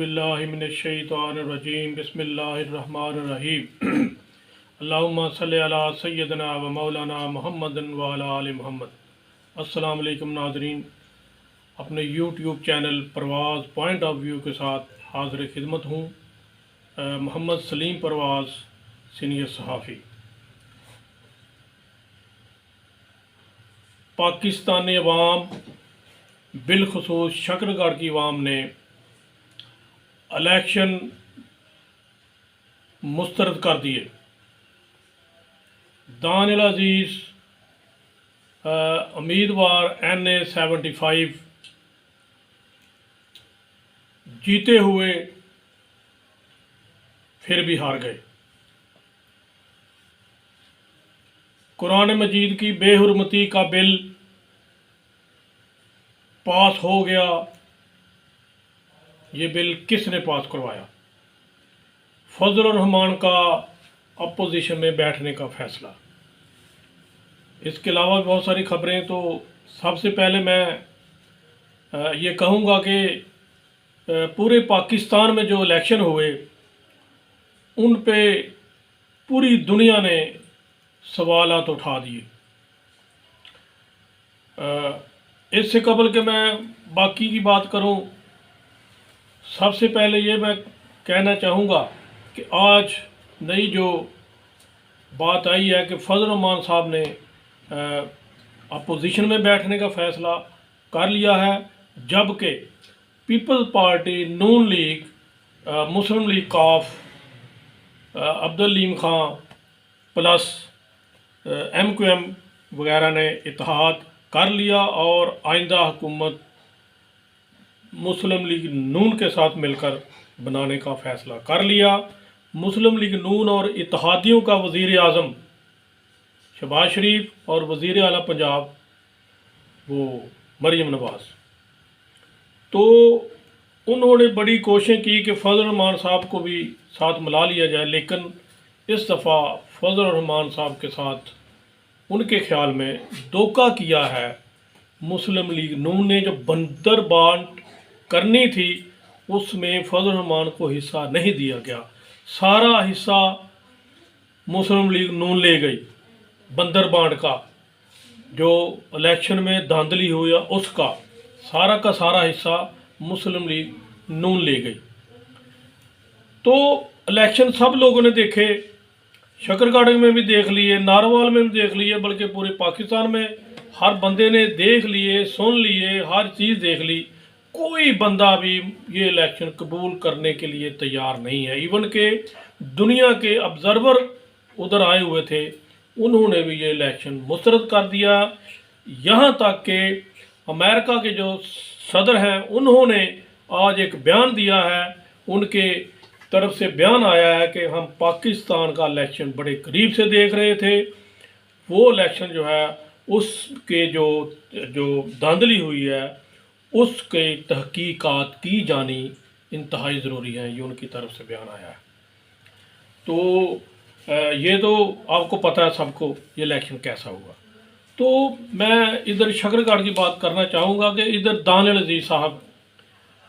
औज़ुबिल्लाहिमिनश्शैतानिर्रजीम बिस्मिल्लाहिर्रहमानिर्रहीम अल्लाहुम्मा सल्लि अला सय्यदना व मौलाना मुहम्मदिन व अला आलि मुहम्मद। अस्सलाम वालेकुम नाज़रीन, अपने YouTube channel Parwaz point of view के साथ हाज़िर खिदमत हूँ। मोहम्मद सलीम परवाज़, सीनियर सहाफ़ी। पाकिस्तानी अवाम बिलखुसूस शकरगढ़ की अवाम ने इलेक्शन मुस्तरद कर दिए। दानिल अजीज़ उम्मीदवार NA-75 जीते हुए फिर भी हार गए। कुरान मजीद की बेहुरमती का बिल पास हो गया। ये बिल किसने पास करवाया? फजल रहमान का अपोजिशन में बैठने का फैसला। इसके अलावा बहुत सारी खबरें। तो सबसे पहले मैं ये कहूँगा कि पूरे पाकिस्तान में जो इलेक्शन हुए उन पे पूरी दुनिया ने सवालात उठा दिए। इससे कबल के मैं बाकी की बात करूं, सबसे पहले ये मैं कहना चाहूँगा कि आज नई जो बात आई है कि फजल रहमान साहब ने अपोजिशन में बैठने का फ़ैसला कर लिया है, जबकि पीपल्स पार्टी, नून लीग, मुस्लिम लीग काफ, अब्दुल खां प्लस MQM वगैरह ने इत्तेहाद कर लिया और आइंदा हुकूमत मुस्लिम लीग नून के साथ मिलकर बनाने का फ़ैसला कर लिया। मुस्लिम लीग नून और इत्तेहादियों का वज़ीर आज़म शहबाज शरीफ और वज़ीर आला पंजाब वो मरियम नवाज़। तो उन्होंने बड़ी कोशिश की कि फजल रहमान साहब को भी साथ मिला लिया जाए, लेकिन इस दफ़ा फजल रहमान साहब के साथ उनके ख्याल में धोखा किया है मुस्लिम लीग नून ने। जो बंदर बांट करनी थी उसमें फजल रहमान को हिस्सा नहीं दिया गया। सारा हिस्सा मुस्लिम लीग नून ले गई। बंदर बांट का जो इलेक्शन में धांधली हुई उसका सारा का सारा हिस्सा मुस्लिम लीग नून ले गई। तो इलेक्शन सब लोगों ने देखे, शकरगढ़ में भी देख लिए, नारवाल में भी देख लिए, बल्कि पूरे पाकिस्तान में हर बंदे ने देख लिए, सुन लिए, हर चीज़ देख ली। कोई बंदा भी ये इलेक्शन कबूल करने के लिए तैयार नहीं है। इवन के दुनिया के ऑब्जर्वर उधर आए हुए थे, उन्होंने भी ये इलेक्शन मुस्तरद कर दिया। यहाँ तक कि अमेरिका के जो सदर हैं उन्होंने आज एक बयान दिया है, उनके तरफ से बयान आया है कि हम पाकिस्तान का इलेक्शन बड़े करीब से देख रहे थे। वो इलेक्शन जो है उसके जो धांधली हुई है उसके तहकीकात की जानी इंतहाई ज़रूरी है, ये उनकी तरफ से बयान आया है। तो ये तो आपको पता है सबको ये इलेक्शन कैसा हुआ। तो मैं इधर शकरगढ़ की बात करना चाहूँगा कि इधर दानिल अजीज़ साहब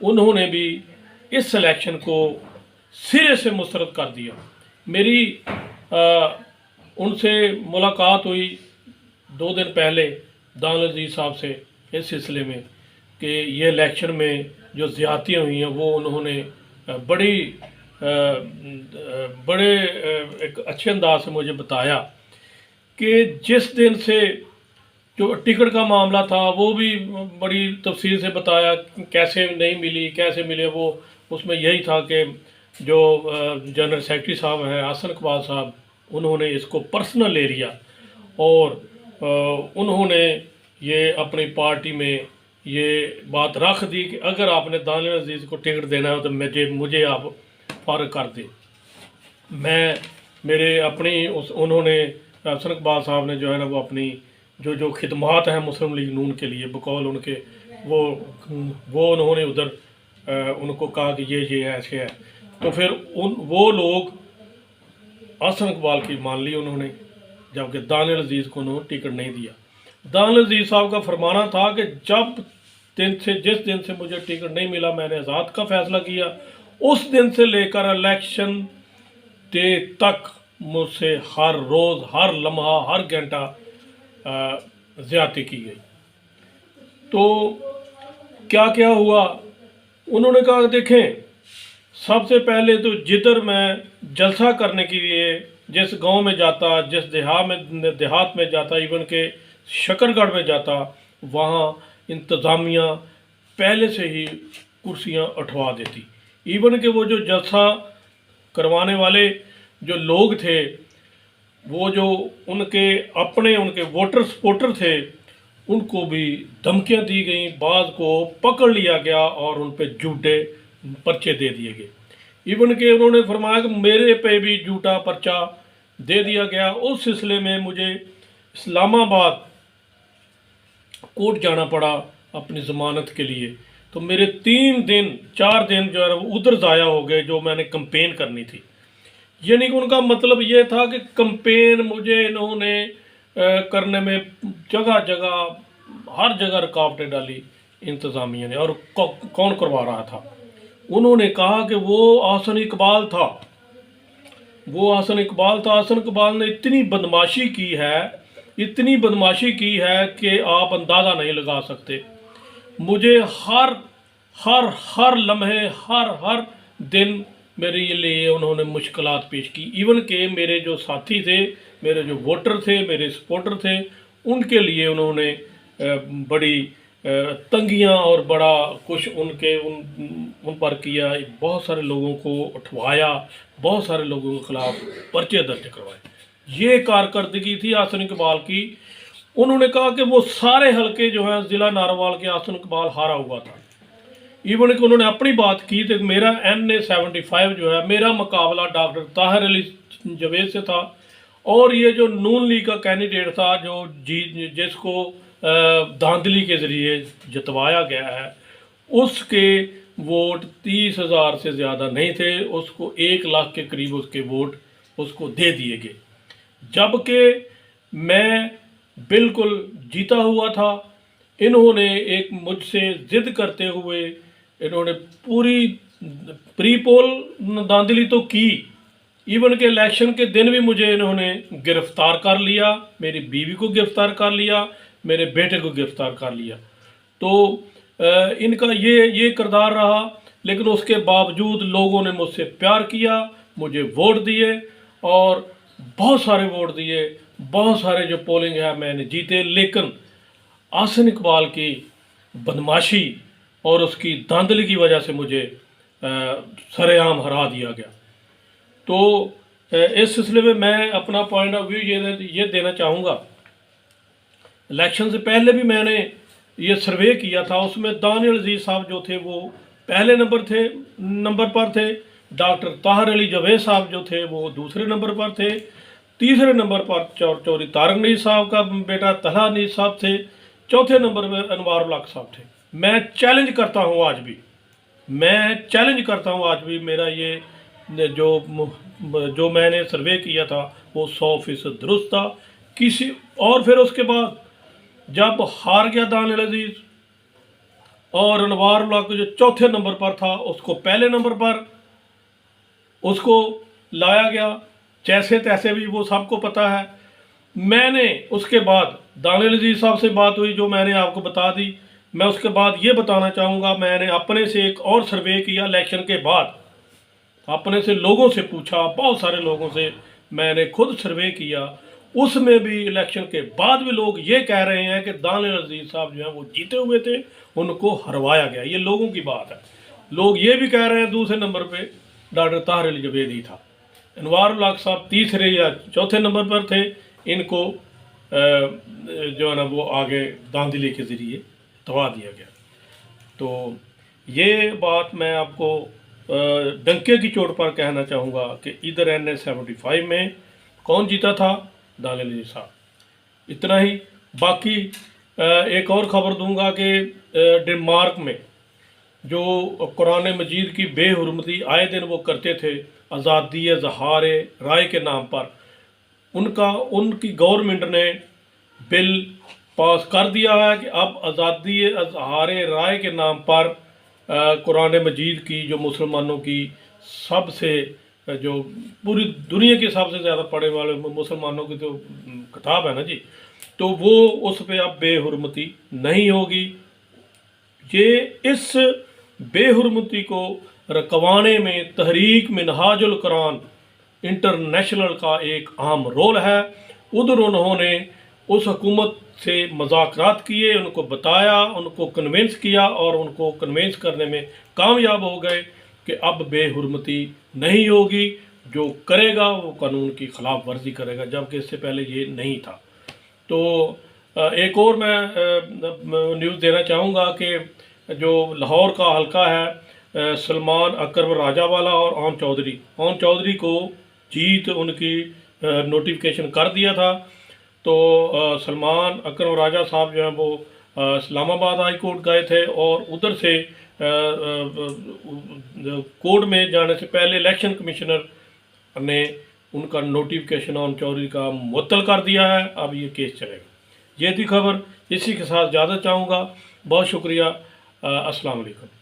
उन्होंने भी इस इलेक्शन को सिरे से मुस्तरद कर दिया। मेरी उनसे मुलाकात हुई 2 दिन पहले दानिल अजीज़ साहब से इस सिलसिले में कि ये इलेक्शन में जो ज़्यादतियाँ हुई हैं वो उन्होंने बड़े एक अच्छे अंदाज से मुझे बताया कि जिस दिन से जो टिकट का मामला था वो भी बड़ी तफसील से बताया, कैसे नहीं मिली, कैसे मिले। वो उसमें यही था कि जो जनरल सेक्रेटरी साहब हैं हसन इकबाल साहब, उन्होंने इसको पर्सनल ले लिया और उन्होंने ये अपनी पार्टी में ये बात रख दी कि अगर आपने दानिल अजीज़ को टिकट देना है तो मुझे आप फारग कर दें। मेरे अपनी उन्होंने हसन इकबाल साहब ने जो है ना वो अपनी जो खिदमात हैं मुस्लिम लीग नून के लिए बकौल उनके वो उन्होंने उधर उनको कहा कि ये ऐसे है। तो फिर वो लोग हसन इकबाल की मान ली उन्होंने, जबकि दानिल अजीज़ को उन्होंने टिकट नहीं दिया। दानिल अजीज़ साहब का फरमाना था कि जिस दिन से मुझे टिकट नहीं मिला मैंने आज़ाद का फ़ैसला किया उस दिन से लेकर इलेक्शन डे तक मुझसे हर रोज़, हर लम्हा, हर घंटा ज़्यादती की गई। तो क्या क्या हुआ, उन्होंने कहा देखें, सबसे पहले तो जिधर मैं जलसा करने के लिए जिस गांव में जाता, जिस देहात में जाता, इवन के शकरगढ़ में जाता, वहाँ इंतज़ामिया पहले से ही कुर्सियाँ उठवा देती। इवन के वो जो जलसा करवाने वाले जो लोग थे, वो जो उनके वोटर सपोर्टर थे, उनको भी धमकियां दी गई, बाज़ को पकड़ लिया गया और उन पे झूठे पर्चे दे दिए गए। इवन के उन्होंने फरमाया कि मेरे पे भी झूठा पर्चा दे दिया गया। उस सिलसिले में मुझे इस्लामाबाद कोर्ट जाना पड़ा अपनी ज़मानत के लिए। तो मेरे 4 दिन जो है वो उधर ज़ाया हो गए, जो मैंने कंपेन करनी थी। यानी कि उनका मतलब ये था कि कंपेन मुझे इन्होंने करने में जगह जगह, हर जगह रुकावटें डाली इंतज़ामिया ने। और कौन करवा रहा था? उन्होंने कहा कि वो आसन इकबाल था, आसन इकबाल ने इतनी बदमाशी की है कि आप अंदाज़ा नहीं लगा सकते। मुझे हर लम्हे, हर दिन मेरे लिए उन्होंने मुश्किलात पेश की। इवन के मेरे जो साथी थे, मेरे जो वोटर थे, मेरे सपोर्टर थे, उनके लिए उन्होंने बड़ी तंगियां और बड़ा कुछ उन पर किया। बहुत सारे लोगों को उठवाया, बहुत सारे लोगों के खिलाफ पर्चे दर्ज करवाए। ये कारकर्दगी थी आसन इकबाल की। उन्होंने कहा कि वो सारे हलके जो हैं ज़िला नारोवाल के आसन इकबाल हारा हुआ था। इवन कि उन्होंने अपनी बात की तो मेरा NA-75 जो है, मेरा मुकाबला डॉक्टर ताहिर अली जवेद से था। और ये जो नून लीग का कैंडिडेट था, जो जिसको धांधली के ज़रिए जितवाया गया है, उसके वोट 30,000 से ज़्यादा नहीं थे। उसको 1 लाख के करीब उसके वोट उसको दे दिए गए, जबकि मैं बिल्कुल जीता हुआ था। इन्होंने एक मुझसे ज़िद करते हुए इन्होंने पूरी प्री पोल धांधली तो की। इवन के इलेक्शन के दिन भी मुझे इन्होंने गिरफ्तार कर लिया, मेरी बीवी को गिरफ्तार कर लिया, मेरे बेटे को गिरफ्तार कर लिया। तो इनका ये किरदार रहा। लेकिन उसके बावजूद लोगों ने मुझसे प्यार किया, मुझे वोट दिए और बहुत सारे वोट दिए, बहुत सारे जो पोलिंग है मैंने जीते। लेकिन आसन इकबाल की बदमाशी और उसकी धांधली की वजह से मुझे सरेआम हरा दिया गया। तो इस सिलसिले में मैं अपना पॉइंट ऑफ व्यू ये देना चाहूँगा। इलेक्शन से पहले भी मैंने ये सर्वे किया था, उसमें दानियल अजीज़ साहब जो थे वो पहले नंबर पर थे। डॉक्टर ताहिर अली जवेद साहब जो थे वो दूसरे नंबर पर थे। तीसरे नंबर पर चौधरी तारक नीर साहब का बेटा तलहा नीर साहब थे। चौथे नंबर पर अनवार उल हक साहब थे। मैं चैलेंज करता हूँ आज भी, मेरा ये जो मैंने सर्वे किया था वो 100% दुरुस्त था। और फिर उसके बाद जब हार गया दानियल अजीज़ और अनवार उल हक जो चौथे नंबर पर था, उसको पहले नंबर पर उसको लाया गया जैसे तैसे भी, वो सबको पता है। मैंने उसके बाद दानियल अजीज़ साहब से बात हुई जो मैंने आपको बता दी। मैं उसके बाद ये बताना चाहूँगा, मैंने अपने से एक और सर्वे किया इलेक्शन के बाद, अपने से लोगों से पूछा, बहुत सारे लोगों से मैंने खुद सर्वे किया। उसमें भी इलेक्शन के बाद भी लोग ये कह रहे हैं कि दानियल अजीज़ साहब जो हैं वो जीते हुए थे, उनको हरवाया गया। ये लोगों की बात है। लोग ये भी कह रहे हैं दूसरे नंबर पे डॉक्टर ताहिर अली जवेद ही था, अनवार उल हक साहब तीसरे या चौथे नंबर पर थे। इनको जो है ना वो आगे धांधली के ज़रिए दबा दिया गया। तो ये बात मैं आपको डंके की चोट पर कहना चाहूँगा कि इधर NA-75 में कौन जीता था? दानियल अजीज़ साहब। इतना ही। बाकी एक और ख़बर दूंगा कि डेनमार्क में जो कुरान मजीद की बेहुरमती आए दिन वो करते थे आज़ादी इज़हार राय के नाम पर, उनकी गवर्नमेंट ने बिल पास कर दिया है कि अब आज़ादी इज़हार राय के नाम पर कुरान मजीद की, जो मुसलमानों की सबसे जो पूरी दुनिया के सबसे ज़्यादा पढ़े वाले मुसलमानों की जो किताब है ना जी, तो वो उस पर अब बेहुरमती नहीं होगी। ये इस बेहुरमती को रकवाने में तहरीक मिनहाजुल कुरान इंटरनेशनल का एक अहम रोल है। उधर उन्होंने उस हुकूमत से मुज़ाकरात किए, उनको बताया, उनको कन्विंस किया और उनको कन्विंस करने में कामयाब हो गए कि अब बेहुरमती नहीं होगी, जो करेगा वो कानून की खिलाफ वर्जी करेगा, जबकि इससे पहले ये नहीं था। तो एक और मैं न्यूज़ देना चाहूँगा कि जो लाहौर का हलका है, सलमान अकरम राजावाला और ओन चौधरी को जीत उनकी नोटिफिकेशन कर दिया था। तो सलमान अकरम राजा साहब जो हैं वो इस्लामाबाद हाई कोर्ट गए थे और उधर से कोर्ट में जाने से पहले इलेक्शन कमिश्नर ने उनका नोटिफिकेशन ओन चौधरी का मुअत्तल कर दिया है। अब ये केस चलेगा। ये थी खबर, इसी के साथ ज़्यादा चाहूँगा। बहुत शुक्रिया। अस्सलाम वालेकुम।